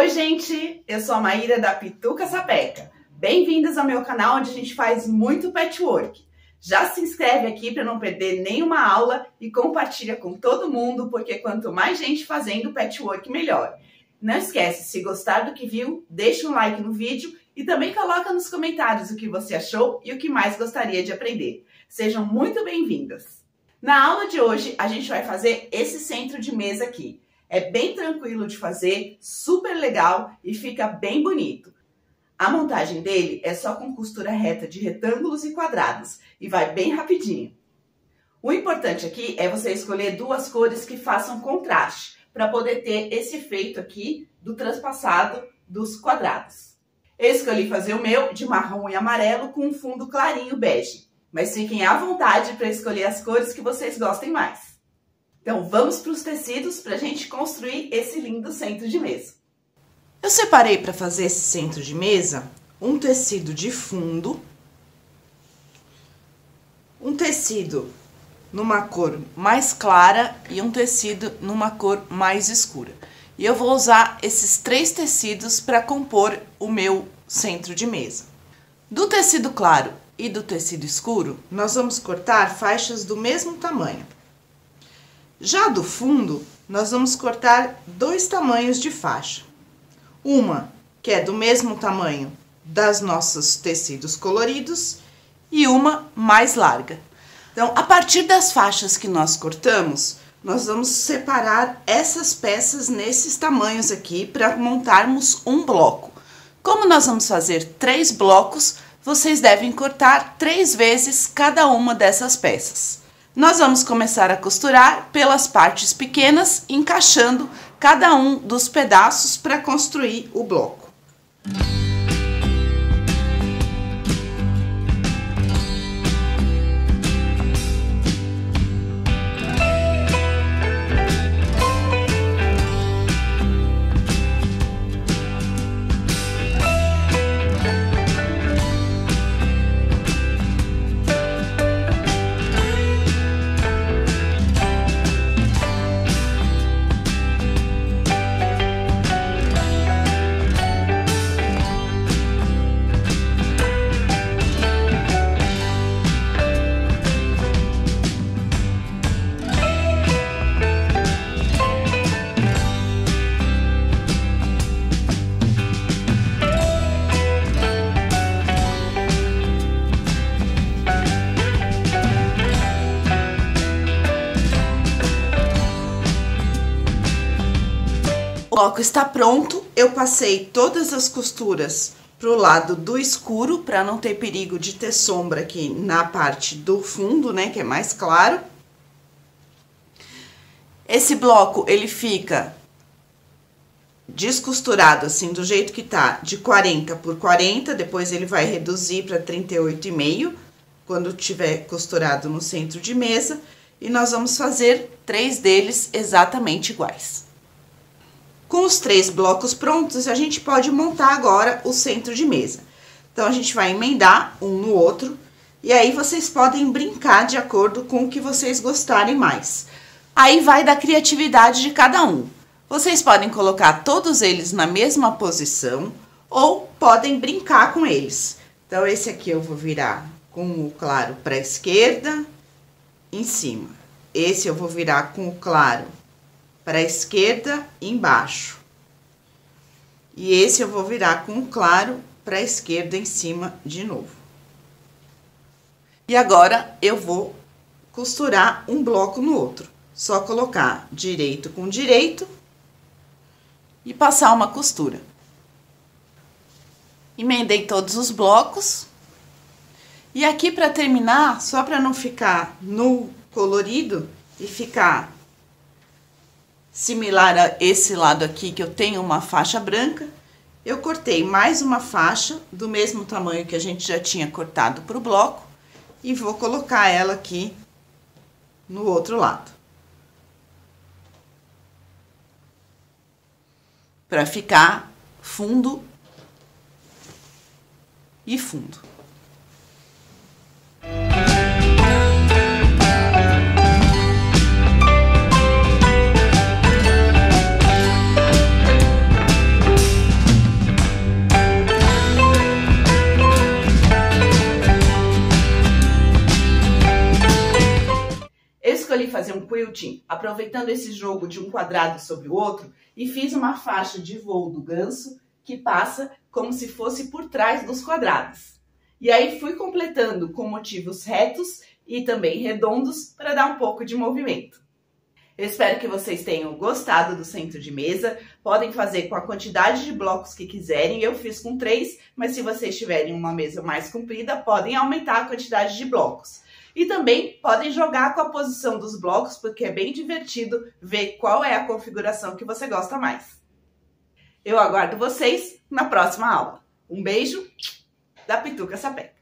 Oi gente, eu sou a Maíra da Pituca Sapeca. Bem-vindas ao meu canal onde a gente faz muito patchwork. Já se inscreve aqui para não perder nenhuma aula e compartilha com todo mundo, porque quanto mais gente fazendo patchwork, melhor. Não esquece, se gostar do que viu, deixa um like no vídeo e também coloca nos comentários o que você achou e o que mais gostaria de aprender. Sejam muito bem-vindas! Na aula de hoje, a gente vai fazer esse centro de mesa aqui. É bem tranquilo de fazer, super legal e fica bem bonito. A montagem dele é só com costura reta de retângulos e quadrados e vai bem rapidinho. O importante aqui é você escolher duas cores que façam contraste para poder ter esse efeito aqui do transpassado dos quadrados. Eu escolhi fazer o meu de marrom e amarelo com um fundo clarinho bege, mas fiquem à vontade para escolher as cores que vocês gostem mais. Então vamos para os tecidos para a gente construir esse lindo centro de mesa. Eu separei para fazer esse centro de mesa um tecido de fundo, um tecido numa cor mais clara e um tecido numa cor mais escura. E eu vou usar esses três tecidos para compor o meu centro de mesa. Do tecido claro e do tecido escuro, nós vamos cortar faixas do mesmo tamanho. Já do fundo, nós vamos cortar dois tamanhos de faixa. Uma que é do mesmo tamanho das nossos tecidos coloridos e uma mais larga. Então, a partir das faixas que nós cortamos, nós vamos separar essas peças nesses tamanhos aqui para montarmos um bloco. Como nós vamos fazer 3 blocos, vocês devem cortar 3 vezes cada uma dessas peças. Nós vamos começar a costurar pelas partes pequenas, encaixando cada um dos pedaços para construir o bloco. O bloco está pronto, eu passei todas as costuras para o lado do escuro, para não ter perigo de ter sombra aqui na parte do fundo, né, que é mais claro. Esse bloco, ele fica descosturado assim, do jeito que tá, de 40 por 40, depois ele vai reduzir para 38,5, quando tiver costurado no centro de mesa, e nós vamos fazer 3 deles exatamente iguais. Com os 3 blocos prontos, a gente pode montar agora o centro de mesa. Então, a gente vai emendar um no outro, e aí vocês podem brincar de acordo com o que vocês gostarem mais. Aí vai da criatividade de cada um. Vocês podem colocar todos eles na mesma posição, ou podem brincar com eles. Então, esse aqui eu vou virar com o claro para a esquerda, em cima. Esse eu vou virar com o claro para a esquerda, embaixo. E esse eu vou virar com o claro para a esquerda, em cima, de novo. E agora, eu vou costurar um bloco no outro. Só colocar direito com direito e passar uma costura. Emendei todos os blocos. E aqui, para terminar, só para não ficar no colorido e ficar similar a esse lado aqui, que eu tenho uma faixa branca, eu cortei mais uma faixa do mesmo tamanho que a gente já tinha cortado para o bloco e vou colocar ela aqui no outro lado. Para ficar fundo e fundo. Escolhi fazer um quilting, aproveitando esse jogo de um quadrado sobre o outro, e fiz uma faixa de voo do ganso que passa como se fosse por trás dos quadrados. E aí fui completando com motivos retos e também redondos para dar um pouco de movimento. Eu espero que vocês tenham gostado do centro de mesa. Podem fazer com a quantidade de blocos que quiserem. Eu fiz com 3, mas se vocês tiverem uma mesa mais comprida, podem aumentar a quantidade de blocos. E também podem jogar com a posição dos blocos, porque é bem divertido ver qual é a configuração que você gosta mais. Eu aguardo vocês na próxima aula. Um beijo da Pituca Sapeca.